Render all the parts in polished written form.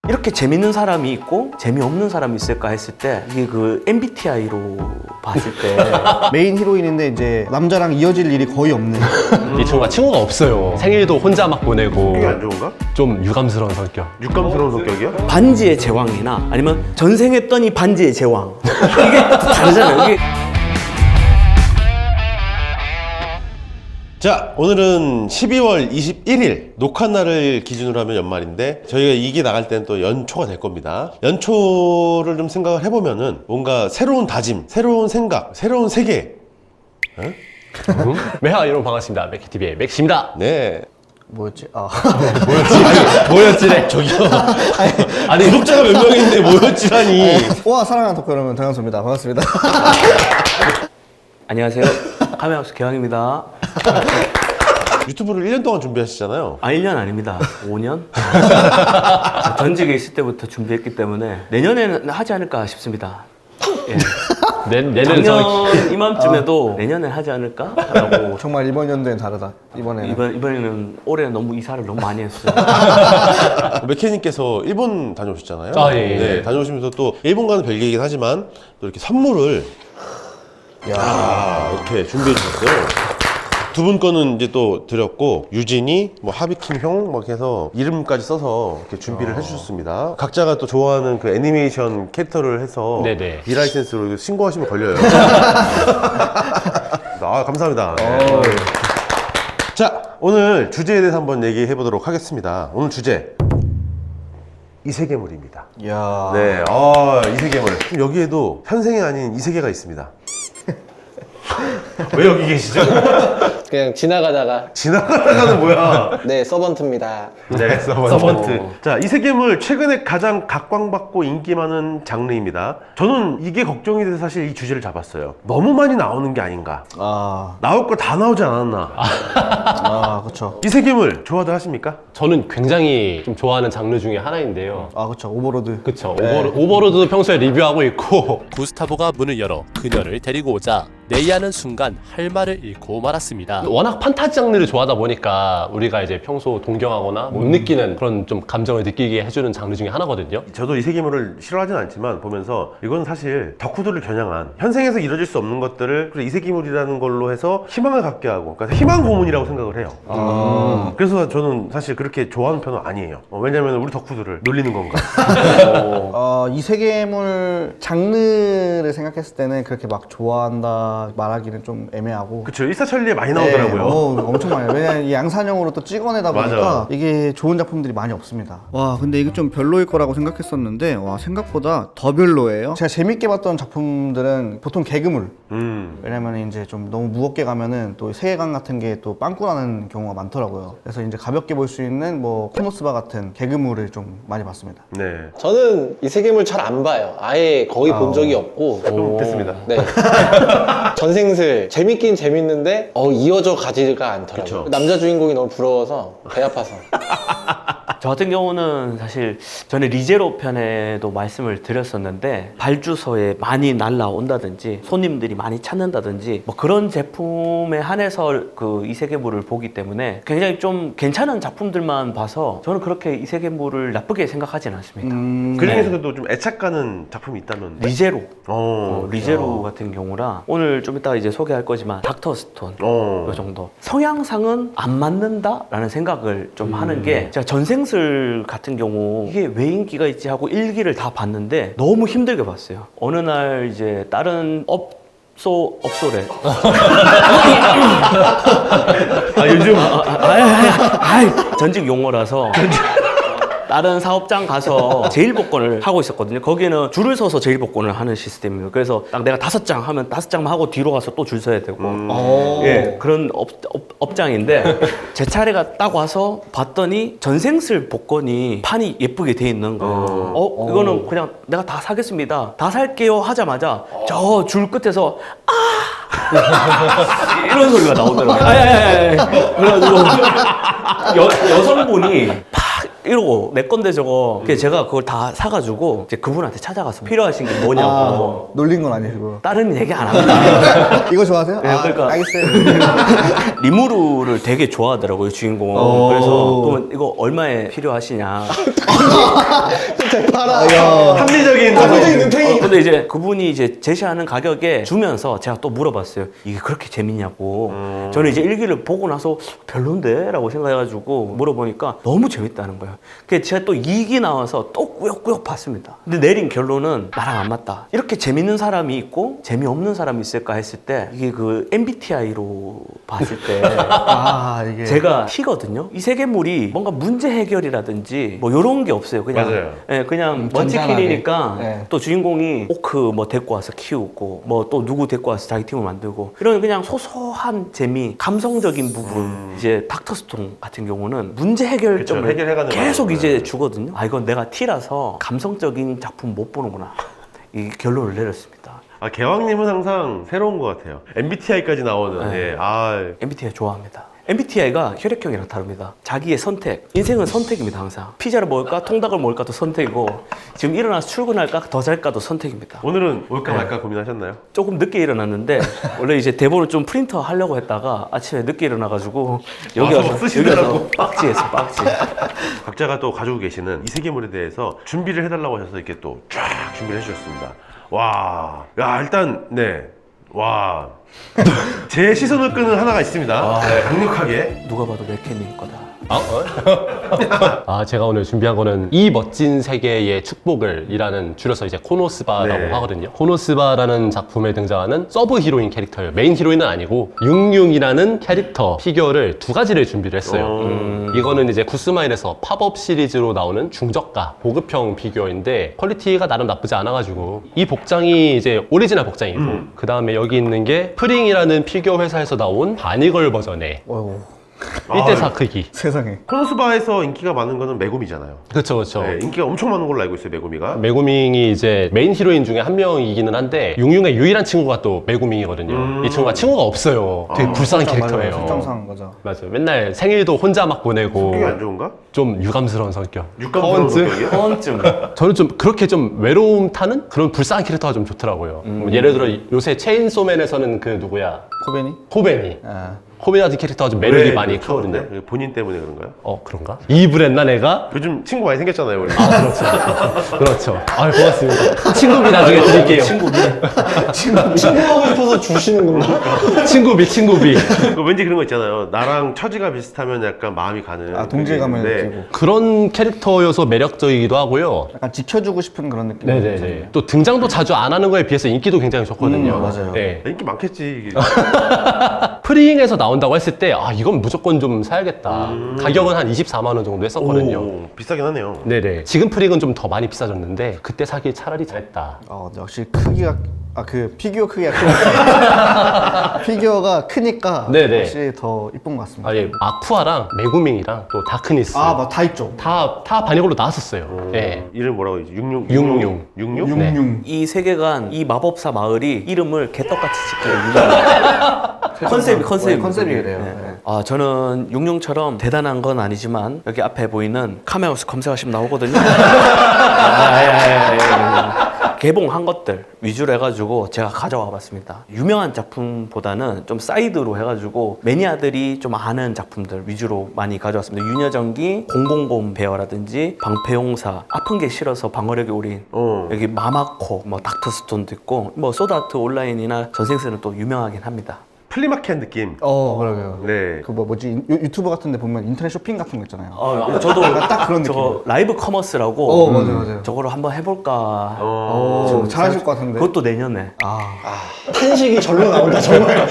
이렇게 재밌는 사람이 있고 재미없는 사람이 있을까 했을 때 이게 그 MBTI로 봤을 때 메인 히로인인데 이제 남자랑 이어질 일이 거의 없는. 이 친구가 친구가 없어요. 생일도 혼자 막 보내고 이게 안 좋은가? 좀 유감스러운 성격. 육감스러운 성격이야? 반지의 제왕이나 아니면 전생했더니 반지의 제왕 이게 다르잖아요. 이게 자, 오늘은 12월 21일 녹화날을 기준으로 하면 연말인데 저희가 이게 나갈 때는 또 연초가 될 겁니다. 연초를 좀 생각을 해보면은 뭔가 새로운 다짐, 새로운 생각, 새로운 세계. 매화 여러분 반갑습니다. 맥키TV의 맥시입니다. 네. 뭐였지? 아. 뭐였지래? 저기요. 아니, 구독자가 몇 명인데 뭐였지라니. 우와 사랑하는 덕후 여러분 정현수입니다. 반갑습니다. 안녕하세요. 카메라하우스 개왕입니다. 유튜브를 1년 동안 준비하시잖아요. 1년 아닙니다. 5년? 전직에 있을 때부터 준비했기 때문에 내년에는 하지 않을까 싶습니다. 예. 내년 작년 이맘쯤에도 내년에 하지 않을까? 라고 정말 이번 연도엔 다르다. 이번에는. 이번에는 올해는 너무 이사를 너무 많이 했어요. 맥케님께서 일본 다녀오셨잖아요. 아, 예, 예. 네, 다녀오시면서 또 일본과는 별개이긴 하지만 또 이렇게 선물을 이렇게 준비해 주셨어요. 두 분 거는 이제 또 드렸고 유진이, 뭐 하비킴 형, 막 해서 이름까지 써서 이렇게 준비를 해주셨습니다. 각자가 또 좋아하는 그 애니메이션 캐릭터를 해서 네네. 비라이센스로 이거 신고하시면 걸려요. 감사합니다. 자, 오늘 주제에 대해서 한번 얘기해 보도록 하겠습니다. 오늘 주제 이세계물입니다. 이야. 네, 이세계물. 여기에도 현생이 아닌 이세계가 있습니다. 왜 여기 계시죠? 그냥 지나가다가 지나가다가는 뭐야? 네 서번트입니다. 네, 서번트. 자, 이세계물 최근에 가장 각광받고 인기 많은 장르입니다. 저는 이게 걱정이 돼서 사실 이 주제를 잡았어요. 너무 많이 나오는 게 아닌가? 나올 거 다 나오지 않았나? 그쵸. 이세계물 좋아들 하십니까? 저는 굉장히 좀 좋아하는 장르 중에 하나인데요. 그쵸. 오버로드. 그쵸. 오버로드도 평소에 리뷰하고 있고 구스타보가 문을 열어 그녀를 데리고 오자 내이하는 순간 할 말을 잃고 말았습니다. 워낙 판타지 장르를 좋아하다 보니까 우리가 이제 평소 동경하거나 못 느끼는 그런 좀 감정을 느끼게 해주는 장르 중에 하나거든요. 저도 이세계물을 싫어하진 않지만 보면서 이건 사실 덕후들을 겨냥한 현생에서 이루어질 수 없는 것들을 그래서 이세계물이라는 걸로 해서 희망을 갖게 하고 그러니까 희망 고문이라고 생각을 해요. 그래서 저는 사실 그렇게 좋아하는 편은 아니에요. 왜냐면 우리 덕후들을 놀리는 건가. 이 세계물 장르를 생각했을 때는 그렇게 막 좋아한다 말하기는 좀 애매하고. 그쵸, 일사천리에 많이 나오더라고요. 엄청 많아요. 왜냐면 이 양산형으로 또 찍어내다 보니까 맞아. 이게 좋은 작품들이 많이 없습니다. 와, 근데 이게 좀 별로일 거라고 생각했었는데 와, 생각보다 더 별로예요. 제가 재밌게 봤던 작품들은 보통 개그물. 왜냐면 이제 좀 너무 무겁게 가면은 또 세계관 같은 게 또 빵꾸 나는 경우가 많더라고요. 그래서 이제 가볍게 볼 수 있는 뭐 코노스바 같은 개그물을 좀 많이 봤습니다. 네. 저는 이 세계물 잘 안 봐요. 아예 거의 본 적이 없고. 그럼 됐습니다. 네. 전생슬 재밌긴 재밌는데 이어져 가지가 않더라고요. 그쵸. 남자 주인공이 너무 부러워서 배 아파서. 저 같은 경우는 사실 전에 리제로 편에도 말씀을 드렸었는데 발주소에 많이 날라온다든지 손님들이 많이 찾는다든지 뭐 그런 제품에 한해서 그 이세계물을 보기 때문에 굉장히 좀 괜찮은 작품들만 봐서 저는 그렇게 이세계물을 나쁘게 생각하진 않습니다. 그 중에서도 좀 애착 가는 작품이 있다면 리제로 어, 리제로 같은 경우라 오늘 좀 이따 이제 소개할 거지만 닥터 스톤 이 정도 성향상은 안 맞는다라는 생각을 좀 하는 게 제가 전생슬 같은 경우 이게 왜 인기가 있지 하고 일기를 다 봤는데 너무 힘들게 봤어요. 어느 날 이제 다른 업소래. 요즘 전직 용어라서. 다른 사업장 가서 제일복권을 하고 있었거든요. 거기는 줄을 서서 제일복권을 하는 시스템이에요. 그래서 딱 내가 5장 하면 5장만 하고 뒤로 가서 또 줄 서야 되고 예, 그런 업장인데 제 차례가 딱 와서 봤더니 전생슬 복권이 판이 예쁘게 돼 있는 거예요. 이거는 그냥 내가 다 사겠습니다. 다 살게요 하자마자 저 줄 끝에서 이런 소리가 나오더라고요. 그래가지고 여성분이 이러고 내 건데 저거 그래서 제가 그걸 다 사가지고 이제 그분한테 찾아가서 필요하신 게 뭐냐고 놀린 건 아니고. 다른 얘기 안 합니다. 이거 좋아하세요? 네, 그러니까. 알겠어요. 리무르를 되게 좋아하더라고요 주인공은. 그래서 그러면 이거 얼마에 필요하시냐 합리적인 근데 이제 그분이 이제 제시하는 가격에 주면서 제가 또 물어봤어요. 이게 그렇게 재밌냐고. 저는 이제 일기를 보고 나서 별론데? 라고 생각해가지고 물어보니까 너무 재밌다는 거예요. 그래서 제가 또 2기 나와서 또 꾸역꾸역 봤습니다. 근데 내린 결론은 나랑 안 맞다. 이렇게 재밌는 사람이 있고 재미없는 사람이 있을까 했을 때 이게 그 MBTI로 봤을 때 이게 제가 T거든요. 이 세계물이 뭔가 문제 해결이라든지 뭐 이런 게 없어요. 그냥 맞아요. 예, 그냥 잔잔하게. 먼치킨이니까 네. 또 주인공이 오크 뭐 데리고 와서 키우고 뭐 또 누구 데리고 와서 자기 팀을 만들고 이런 그냥 소소한 재미, 감성적인 부분. 이제 닥터 스톤 같은 경우는 문제 해결점을 그쵸, 해결해가는 계속 거죠. 이제 네. 주거든요. 아 이건 내가 T라서 감성적인 작품 못 보는구나. 이 결론을 내렸습니다. 개왕님은 항상 새로운 것 같아요. MBTI까지 나오는. 네. 예. 아, MBTI 좋아합니다. MBTI가 혈액형이랑 다릅니다. 자기의 선택. 인생은 선택입니다, 항상. 피자를 먹을까, 통닭을 먹을까도 선택이고, 지금 일어나서 출근할까, 더 잘까도 선택입니다. 오늘은 올까 말까 고민하셨나요? 조금 늦게 일어났는데, 원래 이제 대본을 좀 프린터 하려고 했다가 아침에 늦게 일어나가지고, 여기 와서 와서 쓰시더라고. 빡지했어, 빡지. 각자가 또 가지고 계시는 이 세계물에 대해서 준비를 해달라고 하셔서 이렇게 또 쫙 준비를 해주셨습니다. 와, 야 일단 네, 와, 제 시선을 끄는 하나가 있습니다. 네, 강력하게. 누가 봐도 맥케님 거다. 제가 오늘 준비한 거는 이 멋진 세계의 축복을 이라는 줄여서 이제 코노스바라고 네. 하거든요. 코노스바라는 작품에 등장하는 서브 히로인 캐릭터예요. 메인 히로인은 아니고 융융이라는 캐릭터 피규어를 두 가지를 준비를 했어요. 이거는 이제 구스마일에서 팝업 시리즈로 나오는 중저가 보급형 피규어인데 퀄리티가 나름 나쁘지 않아가지고 이 복장이 이제 오리지널 복장이고 그 다음에 여기 있는 게 프링이라는 피규어 회사에서 나온 바니걸 버전의 어이구, 1대4 크기. 세상에. 코노스바에서 인기가 많은 거는 메구미잖아요. 그렇죠, 그렇죠. 네, 인기가 엄청 많은 걸로 알고 있어요, 메구미가. 메구밍이 이제 메인 히로인 중에 한 명이기는 한데 융융의 유일한 친구가 또 메구밍이거든요. 이 친구가 친구가 없어요. 되게 불쌍한 캐릭터예요. 설정상 거죠. 맞아요. 맨날 생일도 혼자 막 보내고 성격이 안 좋은가? 좀 유감스러운 성격. 육감스러운 허언증? 성격이요? 허언증. 저는 좀 그렇게 좀 외로움 타는 그런 불쌍한 캐릭터가 좀 좋더라고요. 뭐 예를 들어 요새 체인소맨에서는 그 누구야? 코베니? 코베니. 아, 코베니 같은 캐릭터가 좀 매력이 왜 많이 그렇죠? 크거든요. 네? 본인 때문에 그런가요? 그런가? 이입을 했나 내가? 요즘 친구 많이 생겼잖아요, 우리. 그렇죠. 고맙습니다. 친구비 나중에 드릴게요. 친구하고 싶어서 주시는 건가? 친구비. 그 왠지 그런 거 있잖아요. 나랑 처지가 비슷하면 약간 마음이 가는. 동질감을 그게 있는데 느끼고. 그런 캐릭터여서 매력적이기도 하고요. 약간 지켜주고 싶은 그런 느낌. 네네네. 또 등장도 자주 안 하는 거에 비해서 인기도 굉장히 좋거든요. 맞아요. 네. 인기 많겠지. 이게. 프리잉에서 나온다고 했을 때, 이건 무조건 좀 사야겠다. 가격은 한 24만 원 정도 했었거든요. 오, 비싸긴 하네요. 네네. 지금 프리잉은 좀 더 많이 비싸졌는데, 그때 사기 차라리 잘했다. 역시 크기가 그 피규어 크기가 크니까 피규어가 크니까 네네. 확실히 더 이쁜 것 같습니다. 아쿠아랑 메구밍이랑 또 다크니스. 다 있죠. 다 바니걸로 나왔었어요. 네. 이름 뭐라고 했지? 융융. 육육? 네. 융융. 이 세계관, 이 마법사 마을이 이름을 개떡같이 짓기로 유명해요. 컨셉이 그래요. 네. 저는 융융처럼 대단한 건 아니지만 여기 앞에 보이는 카메오스 검색하시면 나오거든요. 개봉한 것들 위주로 해가지고 제가 가져와 봤습니다. 유명한 작품보다는 좀 사이드로 해가지고 매니아들이 좀 아는 작품들 위주로 많이 가져왔습니다. 윤여정기, 000 베어라든지 방패용사, 아픈 게 싫어서 방어력이 우린, 여기 마마코, 뭐 닥터스톤도 있고, 뭐 소드아트 온라인이나 전생스는 또 유명하긴 합니다. 플리마켓 느낌. 그러게요. 네. 그 뭐지 유튜브 같은데 보면 인터넷 쇼핑 같은 거 있잖아요. 저도 딱 그런 저거 라이브 커머스라고 맞아요. 저거를 한번 해볼까. 잘하실 것 같은데. 그것도 내년에. 탄식이 절로 나온다 정말.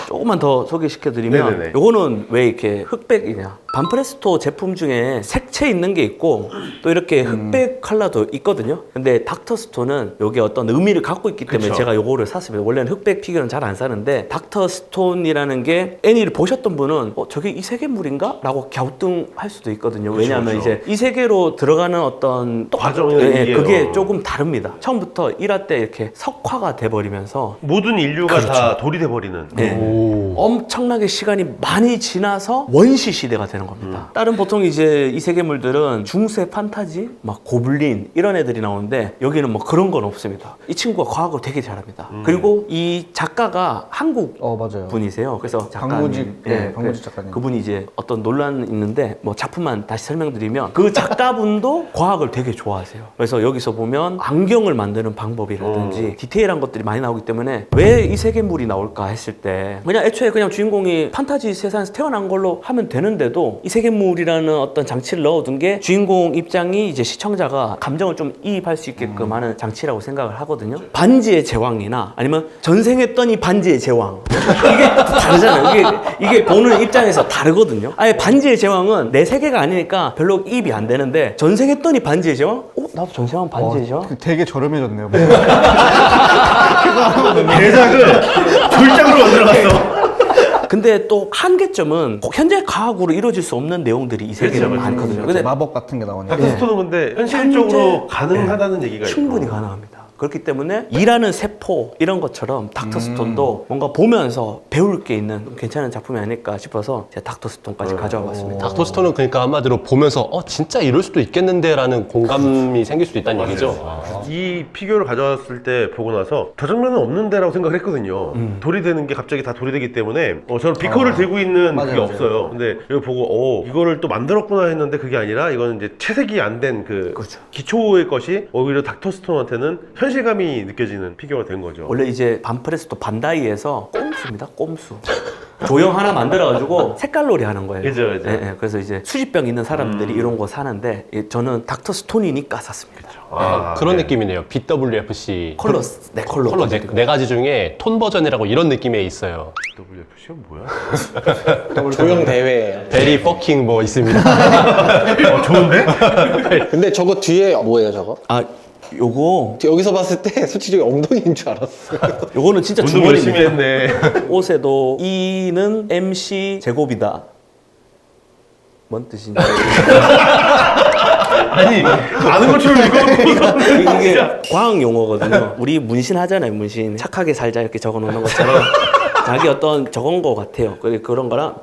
조금만 더 소개시켜드리면 네네네. 요거는 왜 이렇게 흑백이냐. 반프레스토 제품 중에 색채 있는 게 있고 또 이렇게 흑백 컬러도 있거든요. 근데 닥터스톤은 요게 어떤 의미를 갖고 있기 때문에 그쵸. 제가 요거를 샀습니다. 원래는 흑백 피규어는 잘 안 사는데 닥터스톤이라는 게 애니를 보셨던 분은 저게 이 세계물인가? 라고 갸우뚱할 수도 있거든요. 왜냐하면 그쵸. 이제 이 세계로 들어가는 어떤 과정이 이게, 그게 조금 다릅니다. 처음부터 1화 때 이렇게 석화가 돼버리면서 모든 인류가 그렇죠. 다 돌이 돼버리는. 엄청나게 시간이 많이 지나서 원시 시대가 되는 되는 겁니다. 다른 보통 이제 이 세계물들은 중세 판타지, 막 고블린 이런 애들이 나오는데 여기는 뭐 그런 건 없습니다. 이 친구가 과학을 되게 잘합니다. 그리고 이 작가가 한국 맞아요. 분이세요. 그래서 강무직, 작가님, 네, 강무직 작가님. 그분이 이제 어떤 논란이 있는데 뭐 작품만 다시 설명드리면 그 작가분도 과학을 되게 좋아하세요. 그래서 여기서 보면 안경을 만드는 방법이라든지 디테일한 것들이 많이 나오기 때문에 왜 이 세계물이 나올까 했을 때 그냥 애초에 그냥 주인공이 판타지 세상에서 태어난 걸로 하면 되는데도 이 세계물이라는 어떤 장치를 넣어둔 게 주인공 입장이 이제 시청자가 감정을 좀 이입할 수 있게끔 하는 장치라고 생각을 하거든요. 반지의 제왕이나 아니면 전생했던 이 반지의 제왕 이게 다르잖아요. 이게 보는 입장에서 다르거든요. 아예 반지의 제왕은 내 세계가 아니니까 별로 이입이 안 되는데 전생했더니 반지의 제왕? 나도 전생한 반지의 제왕? 되게 저렴해졌네요. 대작을 졸작으로 만들어놨어. 근데 또 한계점은 현재 과학으로 이루어질 수 없는 내용들이 이 세계에 많거든요. 근데 마법 같은 게 나오니까. 닥터스톤은 근데 현실적으로 가능하다는 얘기가 충분히 있고. 가능합니다. 그렇기 때문에 일하는 세포 이런 것처럼 닥터스톤도 뭔가 보면서 배울 게 있는 괜찮은 작품이 아닐까 싶어서 제가 닥터스톤까지 가져와 봤습니다. 닥터스톤은 그러니까 한마디로 보면서 진짜 이럴 수도 있겠는데 라는 공감이 생길 수도 있다는 얘기죠. 이 피규어를 가져왔을 때 보고 나서 저 장면은 없는데 라고 생각을 했거든요. 돌이 되는 게 갑자기 다 돌이 되기 때문에 저는 비커를 들고 있는 맞아요, 그게 맞아요. 없어요. 근데 이거 보고 이거를 또 만들었구나 했는데 그게 아니라 이거는 이제 채색이 안 된 그 그렇죠. 기초의 것이 오히려 닥터스톤한테는 현실감이 느껴지는 피규어가 된 거죠. 원래 이제 반프레스도 반다이에서 꼼수입니다. 꼼수. 조형 하나 만들어가지고 색깔놀이 하는 거예요. 그죠, 그죠. 예, 예. 그래서 이제 수집병 있는 사람들이 이런 거 사는데 저는 닥터스톤이니까 샀습니다. 그런 네. 느낌이네요. BWFC 컬러, 네 컬러. 컬러 네 가지 중에 톤 버전이라고 이런 느낌에 있어요. WFC가 뭐야? 조형 대회예요. 베리 퍼킹 뭐 있습니다. 좋은데? 근데 저거 뒤에 뭐예요, 저거? 아, 요거 여기서 봤을 때 솔직히 엉덩이인 줄 알았어요. 요거는 진짜 운동 열심히 주머니입니다. 했네. 옷에도 E는 MC 제곱이다. 뭔 뜻인지. 아니 아는 것처럼 이거 이게 과학 용어거든요. 우리 문신하잖아요, 문신. 착하게 살자 이렇게 적어놓는 것처럼 자기 어떤 적은 거 같아요. 그런 거랑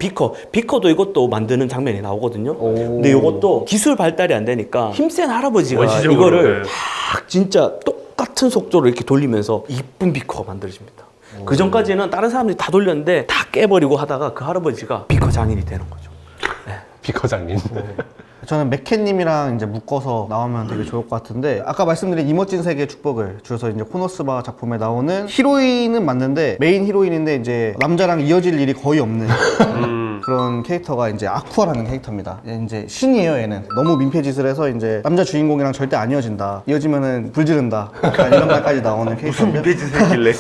비커도 이것도 만드는 장면이 나오거든요. 근데 이것도 기술 발달이 안 되니까 힘센 할아버지가 원시적으로, 이거를 네. 막 진짜 똑같은 속도로 이렇게 돌리면서 이쁜 비커가 만들어집니다. 그 전까지는 다른 사람들이 다 돌렸는데 다 깨버리고 하다가 그 할아버지가 비커 장인이 되는 거죠. 비커장님. 저는 맥캣님이랑 이제 묶어서 나오면 되게 좋을 것 같은데 아까 말씀드린 이멋진 세계의 축복을 줄여서 이제 코노스바 작품에 나오는 히로인은 맞는데 메인 히로인인데 이제 남자랑 이어질 일이 거의 없는 그런 캐릭터가 이제 아쿠아라는 캐릭터입니다. 이제 신이에요, 얘는. 너무 민폐짓을 해서 이제 남자 주인공이랑 절대 안 이어진다. 이어지면은 불 지른다. 약간 이런 말까지 나오는 무슨 캐릭터인데 민폐짓을 했길래?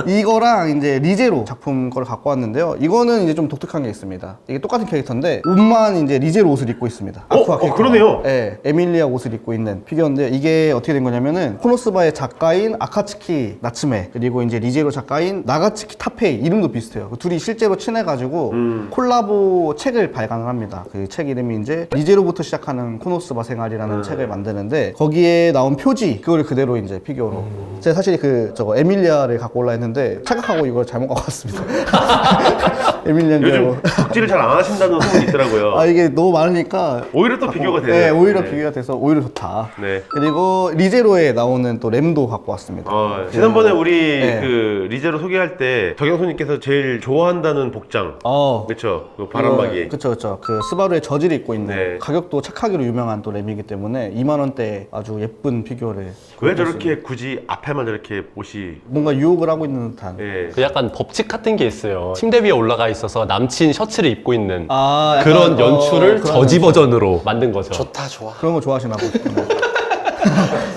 이거랑 이제 리제로 작품 거를 갖고 왔는데요. 이거는 이제 좀 독특한 게 있습니다. 이게 똑같은 캐릭터인데 옷만 이제 리제로 옷을 입고 있습니다. 아쿠아 캐릭터가. 그러네요. 네, 에밀리아 옷을 입고 있는 피규어인데 이게 어떻게 된 거냐면은 코노스바의 작가인 아카츠키 나츠메 그리고 이제 리제로 작가인 나가츠키 타페이 이름도 비슷해요. 그 둘이 실제로 친해가지고 콜라보 책을 발간을 합니다. 그 책 이름이 이제 리제로부터 시작하는 코노스바 생활이라는 책을 만드는데 거기에 나온 표지 그거를 그대로 이제 피규어로 제가 사실 저거 에밀리아를 갖고 올라 했는데 착각하고 이걸 잘못 갖고 왔습니다. 에밀리아인 줄 알고. 요즘 덕질을 잘 안 하신다는 소문이 있더라고요. 아 이게 너무 많으니까 오히려 또 비교가 되네요. 네, 오히려 비교가 돼서 오히려 좋다. 네. 그리고 리제로에 나오는 또 램도 갖고 왔습니다. 지난번에 우리 네. 그 리제로 소개할 때 정영수님께서 제일 좋아한다는 복장, 그렇죠? 그 바람막이. 그쵸. 그 스바루의 저지를 입고 있는 네. 가격도 착하기로 유명한 또 램이기 때문에 2만 원대 아주 예쁜 피규어를 왜 저렇게 굳이 앞에만 저렇게 옷이? 뭔가 유혹을 하고 있는 듯한. 예. 그 약간 법칙 같은 게 있어요. 침대 위에 올라가 있어서 남친 셔츠를 입고 있는 아, 약간, 그런 연출을 그런 저지 버전으로 만든 거죠. 좋다, 좋아. 그런 거 좋아하시나 보요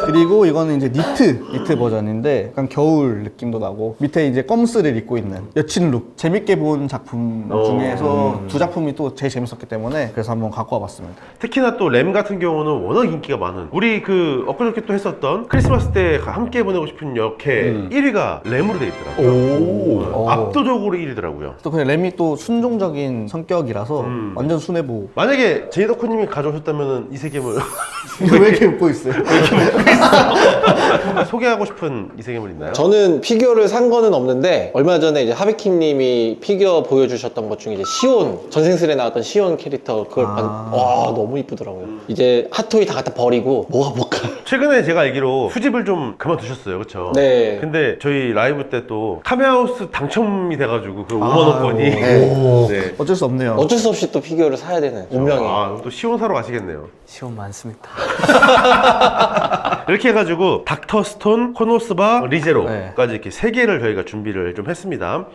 그리고 이거는 이제 니트 버전인데 약간 겨울 느낌도 나고 밑에 이제 껌스를 입고 있는 여친 룩 재밌게 본 작품 중에서 두 작품이 또 제일 재밌었기 때문에 그래서 한번 갖고 와봤습니다. 특히나 또 램 같은 경우는 워낙 인기가 많은 우리 그 엊그저께 또 했었던 크리스마스 때 함께 보내고 싶은 역회 1위가 램으로 돼 있더라고요. 압도적으로 1위더라고요. 또 그 램이 또 순종적인 성격이라서 완전 순애보. 만약에 제이더코님이 가져오셨다면 이 세계물 이거 왜 이렇게 웃고 있어요? 이렇게 먹고 있어. 소개하고 싶은 이 세계물 있나요? 저는 피규어를 산 거는 없는데 얼마 전에 이제 하비킴님이 피규어 보여주셨던 것 중에 이제 시온 전생슬에 나왔던 시온 캐릭터 그걸 와 너무 이쁘더라고요. 이제 핫토이 다 갖다 버리고 뭐가 뭘까? 최근에 제가 알기로 수집을 좀 그만두셨어요, 그렇죠? 네. 근데 저희 라이브 때 또 카메하우스 당첨이 돼가지고 그 5만 원권이 네. 어쩔 수 없네요. 어쩔 수 없이 또 피규어를 사야 되는 운명이. 아, 또 시온 사러 가시겠네요. 시험 많습니다. 이렇게 해가지고 닥터 스톤, 코노스바, 리제로까지 네. 이렇게 3개를 저희가 준비를 좀 했습니다.